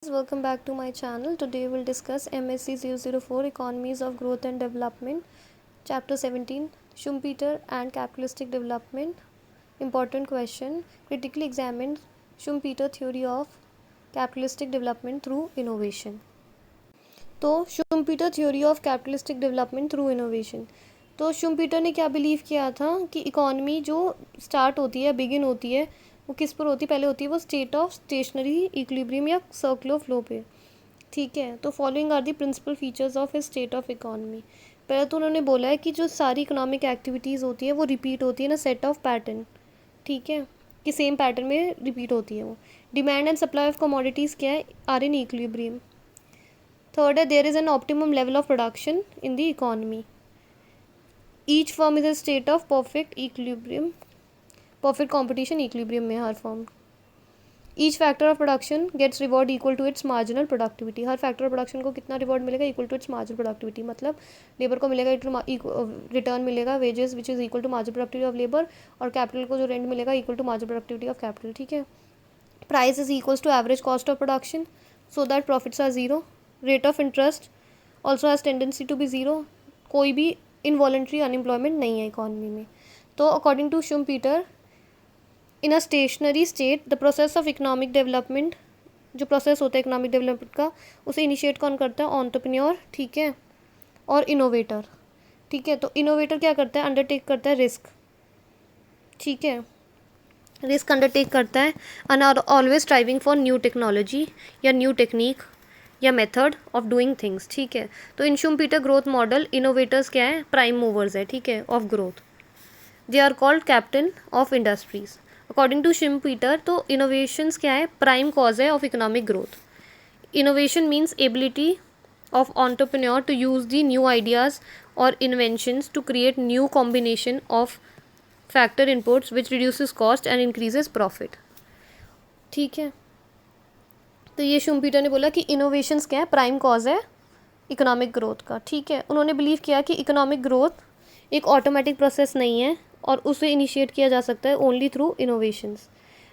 Welcome back to my channel. Today we'll discuss MSc 004 Economies of Growth and Development, Chapter 17 Schumpeter and Capitalistic Development. Important question: critically examine Schumpeter theory of capitalistic development through innovation. तो Schumpeter theory of capitalistic development through innovation. तो Schumpeter ने क्या believe किया था कि economy जो start होती है, बिगिन होती है, वो किस पर होती है? पहले होती है वो स्टेट ऑफ स्टेशनरी इक्विलिब्रियम या सर्कुलर फ्लो पे. ठीक है. तो following are the principal features of a state of economy. पहले तो उन्होंने बोला है कि जो सारी इकोनॉमिक एक्टिविटीज़ होती है वो रिपीट होती है ना सेट ऑफ पैटर्न. ठीक है, कि सेम पैटर्न में रिपीट होती है वो. Demand and supply of commodities क्या है? Are in equilibrium. थर्ड है there is an optimum level of production in the economy. Each firm is a state of perfect equilibrium, perfect competition equilibrium में हर firm. Each factor of production gets reward equal to its marginal productivity. हर factor of production को कितना reward मिलेगा? Equal to its marginal productivity. मतलब labour को मिलेगा return मिलेगा wages which is equal to marginal productivity of labour, और capital को जो रेंट मिलेगा equal to marginal productivity of capital. ठीक है. Price is equals to average cost of production so that profits are zero. Rate of interest also has tendency to be zero. कोई भी involuntary unemployment नहीं है economy में. तो according to Schumpeter, in a stationary state the process of economic development, जो process होता है economic development का, उसे इनिशिएट कौन करता है? एंटरप्रेन्योर. ठीक है. और इनोवेटर. ठीक है. तो इनोवेटर क्या करता है? अंडरटेक करता है रिस्क. ठीक है, रिस्क अंडरटेक करता है and are always striving for new technology या न्यू टेक्निक या मेथड ऑफ डूइंग थिंग्स. ठीक है. तो in Schumpeter growth model innovators क्या है? प्राइम मूवर्स है. ठीक है, of growth. They are called captain of industries. According to Schumpeter तो इनोवेशंस क्या है? प्राइम कॉज है of economic growth. Innovation means ability of entrepreneur to use the new ideas or inventions to create new combination of factor inputs which reduces cost and increases profit. ठीक है. तो ये Schumpeter ने बोला कि innovations क्या है? प्राइम कॉज है इकोनॉमिक ग्रोथ का. ठीक है. उन्होंने बिलीव किया कि इकोनॉमिक ग्रोथ एक ऑटोमेटिक प्रोसेस नहीं है और उसे इनिशिएट किया जा सकता है ओनली थ्रू इनोवेशंस.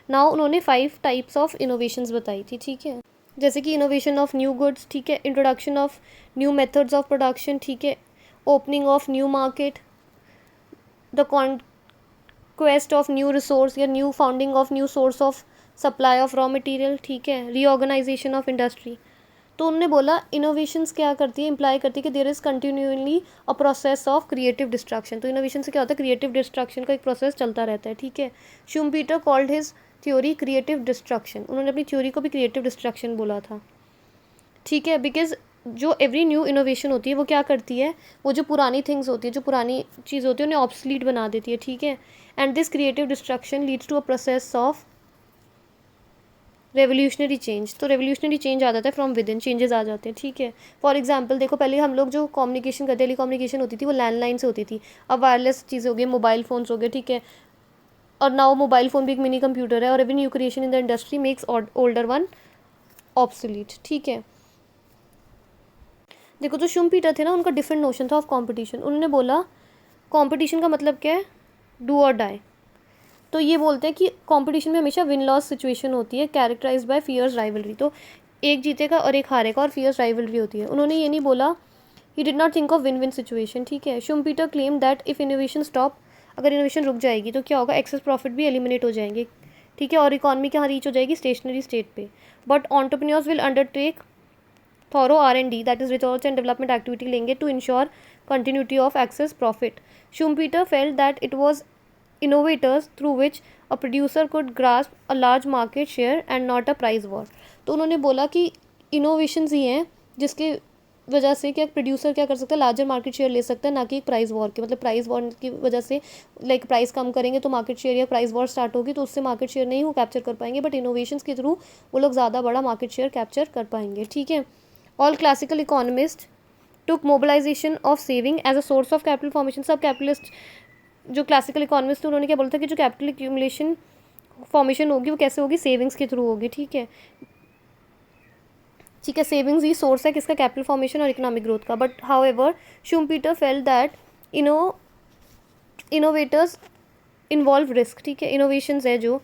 नाउ उन्होंने 5 टाइप्स ऑफ इनोवेशंस बताई थी. ठीक है. जैसे कि इनोवेशन ऑफ न्यू गुड्स. ठीक है. Introduction of new methods of production. ठीक है. Opening of new market, the conquest of new resource या new founding of new source of supply of raw material. ठीक है. Reorganisation of industry. तो उन्होंने बोला इनोवेशंस क्या करती है? इम्प्लाई करती है कि there is continuously a process of creative destruction. तो इनोवेशन से क्या होता है? क्रिएटिव डिस्ट्रक्शन का एक प्रोसेस चलता रहता है. ठीक है. Schumpeter called his theory creative destruction. उन्होंने अपनी थ्योरी को भी क्रिएटिव डिस्ट्रक्शन बोला था. ठीक है. बिकॉज जो एवरी न्यू इनोवेशन होती है वो क्या करती है? वो जो पुरानी थिंग्स होती है, जो पुरानी चीज़ होती है, उन्हें ऑब्सलीट बना देती है. ठीक है. And this creative destruction leads to a process of revolutionary change. तो रेवोल्यूशनरी चेंज आ जाता है फ्रॉम विद इन, चेंजेस आ जाते हैं. ठीक है. फॉर एग्जांपल देखो, पहले हम लोग जो कम्युनिकेशन करते, टेली कम्युनिकेशन होती थी वो लैंडलाइन से होती थी. अब वायरलेस चीज़ें हो गई, मोबाइल फ़ोन्स हो गए. ठीक है. और नाउ मोबाइल फ़ोन भी एक मिनी कंप्यूटर है. और every new creation in the industry makes older one obsolete. ठीक है. देखो, जो शुम्पीटर थे ना, उनका डिफरेंट नोशन था ऑफ कंपटीशन. उन्होंने बोला कंपटीशन का मतलब क्या है? डू और डाई. तो ये बोलते हैं कि कंपटीशन में हमेशा विन लॉस सिचुएशन होती है, कैरेक्टराइज बाय फियर्स राइवलरी. तो एक जीतेगा और एक हारेगा और फियर्स राइवलरी होती है. उन्होंने ये नहीं बोला, he did not think of win win situation. ठीक है. Schumpeter claim that if innovation stop, अगर इनोवेशन रुक जाएगी तो क्या होगा? एक्सेस प्रॉफिट भी एलिमिनेट हो जाएंगे. ठीक है. और इकॉनमी कहाँ रीच हो जाएगी? स्टेशनरी स्टेट पे. But entrepreneurs will undertake thorough R&D, that is research and development activity लेंगे to ensure continuity of excess profit. Schumpeter felt that it was innovators through which a producer could grasp a large market share and not a price war. तो उन्होंने बोला कि innovations ही हैं जिसके वजह से क्या प्रोड्यूसर क्या कर सकता है? लार्जर मार्केट शेयर ले सकता है, ना कि एक प्राइस वॉर के. मतलब प्राइस वॉर की वजह से लाइक प्राइस कम करेंगे तो मार्केट शेयर या प्राइस वॉर स्टार्ट होगी तो उससे मार्केट शेयर नहीं वो कैप्चर कर पाएंगे. बट इनोवेशंस के थ्रू वो लोग ज़्यादा बड़ा मार्केट शेयर कैप्चर कर पाएंगे. ठीक है. All classical economist took mobilisation of saving as a source of capital formation. सब कैपिटलिस्ट जो क्लासिकल इकोनॉमिस्ट थे उन्होंने क्या बोला था कि जो कैपिटल एक्यूमुलेशन फॉर्मेशन होगी वो कैसे होगी? सेविंग्स के थ्रू होगी. ठीक है. ठीक है. सेविंग्स ही सोर्स है किसका? कैपिटल फॉर्मेशन और इकोनॉमिक ग्रोथ का. But however Schumpeter felt that innovators involve risk. ठीक है. इनोवेशंस है जो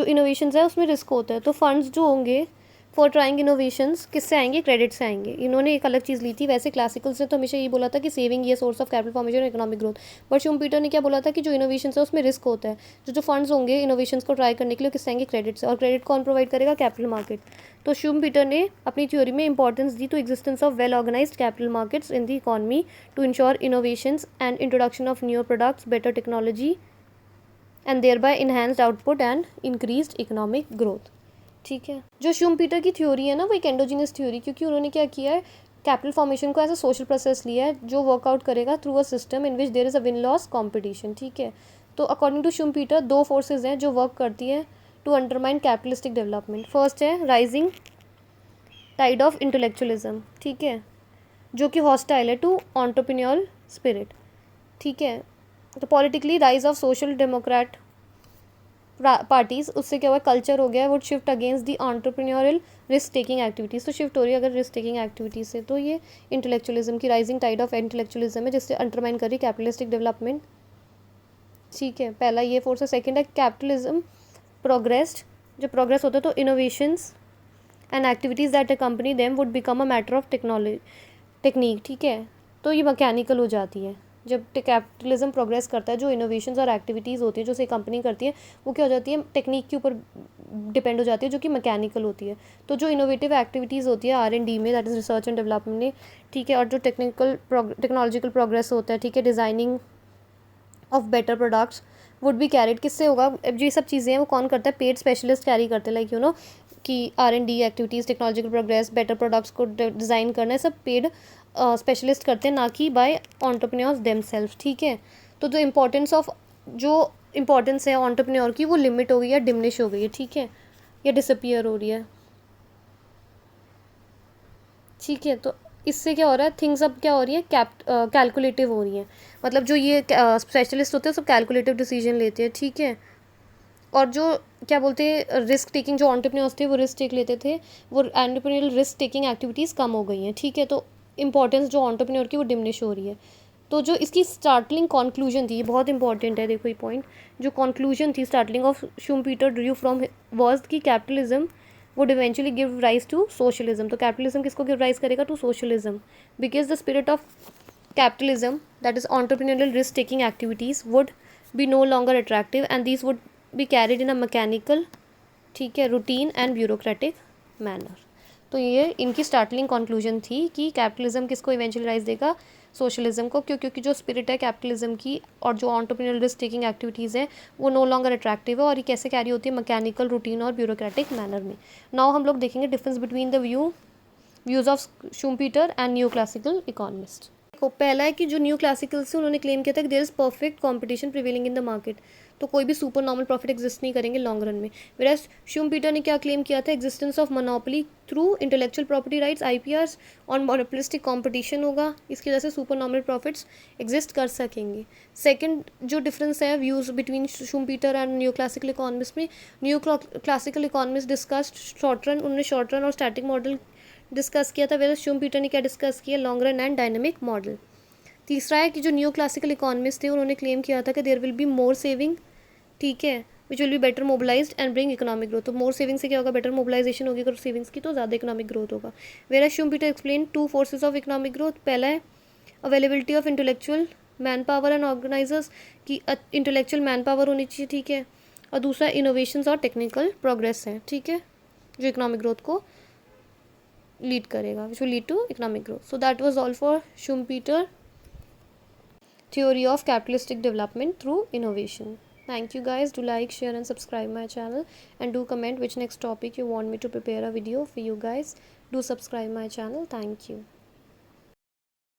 इनोवेशंस है उसमें रिस्क होता है. तो फंड्स जो होंगे, फॉर ट्राइंग इनोवेशंस किससे आएंगे, क्रेडिट से आएंगे। इन्होंने एक अलग चीज़ ली थी, वैसे क्लासिकल्स ने तो हमेशा ये बोला था कि सेविंग ये सोर्स ऑफ कैपिटल फॉर्मेशन और इकोनॉमिक ग्रोथ, बट शुम्पीटर ने क्या बोला था कि जो इनोवेशन है उसमें रिस्क होता है, जो फंड्स होंगे इनोवेशंस को ट्राई करने के लिए किससे आएंगे, क्रेडिट से, और क्रेडिट कौन प्रोवाइड करेगा, कैपिटल मार्केट। तो शुम्पीटर ने अपनी थ्योरी में इंपॉर्टेंस दी to existence of well organised capital markets in the economy to ensure innovations and introduction of new products, better technology and thereby enhanced output and increased economic growth. ठीक है, जो Schumpeter की theory है ना वो एक endogenous theory, क्योंकि उन्होंने क्या किया है, कैपिटल फॉर्मेशन को एज अ सोशल प्रोसेस लिया है जो वर्कआउट करेगा through a system in which there is a win loss competition. ठीक है, तो अकॉर्डिंग टू शुम्पीटर दो फोर्सेज हैं जो वर्क करती है to undermine capitalistic development. First है राइजिंग टाइड ऑफ इंटेलेक्चुअलिज्म, ठीक है, जो कि हॉस्टाइल है टू एंटरप्रेन्योरल स्पिरिट। ठीक है, तो politically rise of social Democrat parties, उससे क्या हुआ, कल्चर हो गया, would shift against the entrepreneurial risk taking activities, तो शिफ्ट हो रही है अगर रिस्क टेकिंग एक्टिविटीज़ से। तो ये इंटेलेक्चुअलिज्म की राइजिंग टाइड ऑफ इंटेलेक्चुअलिज्म है जिससे अंडरमाइन कर रही कैपिटलिस्टिक डेवलपमेंट। ठीक है, पहला ये फोर्स है। सेकेंड है कैपिटलिज्म प्रोग्रेस्ड, जब प्रोग्रेस होता है तो innovations and activities that accompany them would become a matter of technology technique. ठीक है, तो ये मैकेनिकल हो जाती है। जब कैपिटलिज्म प्रोग्रेस करता है, जो इनोवेशंस और एक्टिविटीज़ होती है जो उसे कंपनी करती है वो क्या हो जाती है, टेक्निक के ऊपर डिपेंड हो जाती है जो कि मैकेनिकल होती है। तो जो इनोवेटिव एक्टिविटीज़ होती है R&D में, that is research and development में, ठीक है, और जो टेक्नोलॉजिकल प्रोग्रेस होता है, ठीक है, designing of better products would be carried, किससे होगा, अब ये सब चीज़ें हैं वो कौन करता है, पेड स्पेशलिस्ट कैरी करते हैं, लाइक यू नो कि R&D activities, technological progress, better products को डिज़ाइन करना है, सब पेड स्पेशलिस्ट करते हैं, ना कि बाय एंटरप्रेन्योर्स देमसेल्फ। ठीक है, तो जो इम्पोर्टेंस है एंटरप्रेन्योर की वो लिमिट हो गई है, डिमिनिश हो गई है। ठीक है, या डिसअपियर हो रही है। ठीक है, तो इससे क्या हो रहा है, थिंग्स अब क्या हो रही है, कैलकुलेटिव हो रही है, मतलब जो ये स्पेशलिस्ट होते हैं सब कैलकुलेटिव डिसीजन लेते हैं। ठीक है, और जो क्या बोलते हैं रिस्क टेकिंग, जो एंटरप्रेन्योर्स थे वो रिस्क टेक लेते थे, वो एंटरप्रेन्योरल रिस्क टेकिंग एक्टिविटीज़ कम हो गई हैं। ठीक है, तो इंपॉर्टेंस जो एंटरप्रेन्योर की वो डिमिनिश हो रही है। तो जो इसकी स्टार्टलिंग कॉन्क्लूजन थी, ये बहुत इंपॉर्टेंट है, देखो ये पॉइंट, जो कॉन्क्लूजन थी startling of Schumpeter drew from was की capitalism would eventually give rise to socialism. तो कैपिटलिज्म किसको गिव राइज करेगा, to socialism, because the spirit of capitalism that is entrepreneurial risk taking activities would be no longer attractive and these would be carried in a mechanical, ठीक है, routine and bureaucratic manner. तो ये इनकी startling conclusion थी कि capitalism किसको eventually rise देगा, socialism को, क्योंकि जो स्पिरिट है कैपिटलिज्म की और जो एंटरप्रेन्योरल रिस्क टेकिंग एक्टिविटीज़ हैं वो नो लॉन्गर अट्रैक्टिव है, और ये कैसे कैरी होती है, मैकेनिकल, रूटीन और ब्यूरोक्रेटिक मैनर में। नाउ हम लोग देखेंगे difference between the views of Schumpeter and new classical economist. देखो, पहला है कि जो न्यू क्लासिकल्स से उन्होंने क्लेम किया था कि there is perfect competition prevailing in the market, तो कोई भी सुपर नॉर्मल प्रॉफिट एग्जिस्ट नहीं करेंगे लॉन्ग रन में। वेराज शुम्पीटर ने क्या क्लेम किया था, existence of monopoly through intellectual property rights IPRs और मोनोपोलिस्टिक कंपटीशन होगा, इसकी वजह से सुपर नॉर्मल प्रॉफिट्स एग्जिस्ट कर सकेंगे। सेकंड जो डिफरेंस है views between Schumpeter and new classical economist में, new classical economist discussed short run, उन्होंने शॉर्ट रन और स्टैटिक मॉडल डिस्कस किया था, वेराज शुम्पीटर ने क्या डिस्कस किया, long run and dynamic model. तीसरा है कि जो न्यू क्लासिकल इकोनॉमिस्ट थे उन्होंने क्लेम किया था कि there will be more saving, ठीक है, which will be better mobilised and bring economic growth. तो मोर सेविंग से क्या होगा, बेटर मोबिलाइजेशन होगी अगर सेविंग्स की, तो ज़्यादा इकोनॉमिक ग्रोथ होगा। Where Schumpeter explain two forces of economic growth, पहला है availability of intellectual man power and organisers, की इंटेलेक्चुअल मैन पावर होनी चाहिए, ठीक है, और दूसरा इनोवेशंस और टेक्निकल प्रोग्रेस है, ठीक है, जो इकोनॉमिक ग्रोथ को लीड करेगा, which will lead to economic growth. So that was all for Schumpeter theory of capitalistic development through innovation. Thank you guys. Do like, share and subscribe my channel, and do comment which next topic you want me to prepare a video for you guys. Do subscribe my channel. Thank you.